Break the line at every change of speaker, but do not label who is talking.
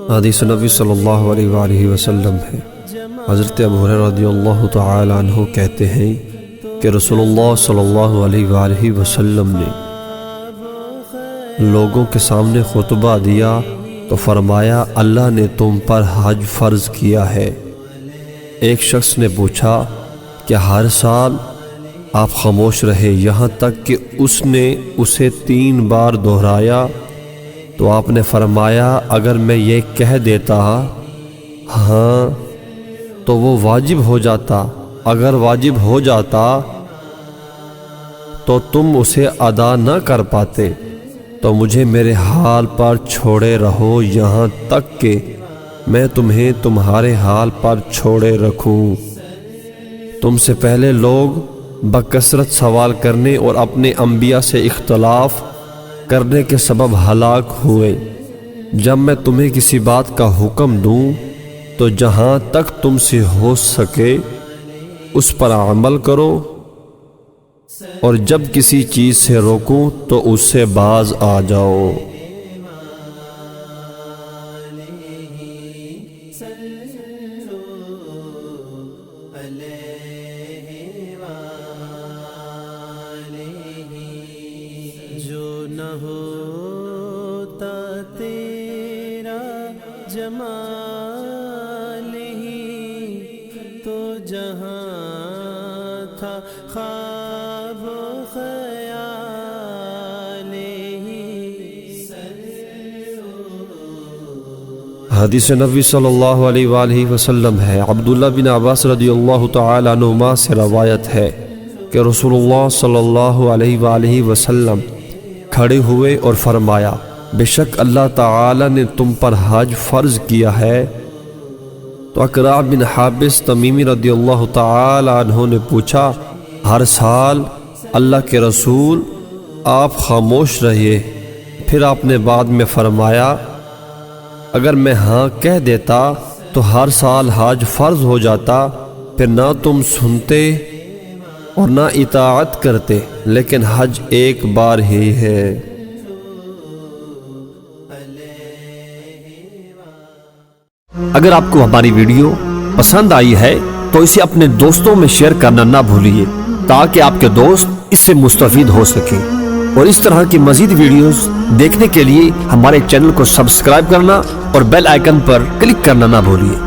حدیث نبی صلی اللہ علیہ وآلہ وسلم ہے۔ حضرت ابو ہریرہ رضی اللہ تعالی عنہ کہتے ہیں کہ رسول اللہ صلی اللہ علیہ وآلہ وسلم نے لوگوں کے سامنے خطبہ دیا تو فرمایا، اللہ نے تم پر حج فرض کیا ہے۔ ایک شخص نے پوچھا کہ ہر سال آپ خاموش رہے، یہاں تک کہ اس نے اسے 3 بار دہرایا، تو آپ نے فرمایا اگر میں یہ کہہ دیتا ہاں تو وہ واجب ہو جاتا، اگر واجب ہو جاتا تو تم اسے ادا نہ کر پاتے، تو مجھے میرے حال پر چھوڑے رہو یہاں تک کہ میں تمہیں تمہارے حال پر چھوڑے رکھوں۔ تم سے پہلے لوگ بکثرت سوال کرنے اور اپنے انبیاء سے اختلاف کرنے کے سبب ہلاک ہوئے۔ جب میں تمہیں کسی بات کا حکم دوں تو جہاں تک تم سے ہو سکے اس پر عمل کرو، اور جب کسی چیز سے روکوں تو اس سے باز آ جاؤ۔
جو نہ ہوتا تیرا جمال ہی تو جہاں تھا خواب و خیال ہی۔
حدیث نبی صلی اللہ علیہ وآلہ وسلم ہے۔ عبداللہ بن عباس رضی اللہ تعالی عنہما سے روایت ہے کہ رسول اللہ صلی اللہ علیہ وآلہ وسلم کھڑے ہوئے اور فرمایا، بے شک اللہ تعالی نے تم پر حج فرض کیا ہے۔ تو اقرع بن حابس تمیمی رضی اللہ تعالی عنہ نے پوچھا، ہر سال اللہ کے رسول آپ خاموش رہے، پھر آپ نے بعد میں فرمایا اگر میں ہاں کہہ دیتا تو ہر سال حج فرض ہو جاتا، پھر نہ تم سنتے اور نہ اطاعت کرتے، لیکن حج ایک بار ہی ہے۔
اگر آپ کو ہماری ویڈیو پسند آئی ہے تو اسے اپنے دوستوں میں شیئر کرنا نہ بھولیے تاکہ آپ کے دوست اس سے مستفید ہو سکیں، اور اس طرح کی مزید ویڈیوز دیکھنے کے لیے ہمارے چینل کو سبسکرائب کرنا اور بیل آئیکن پر کلک کرنا نہ بھولیے۔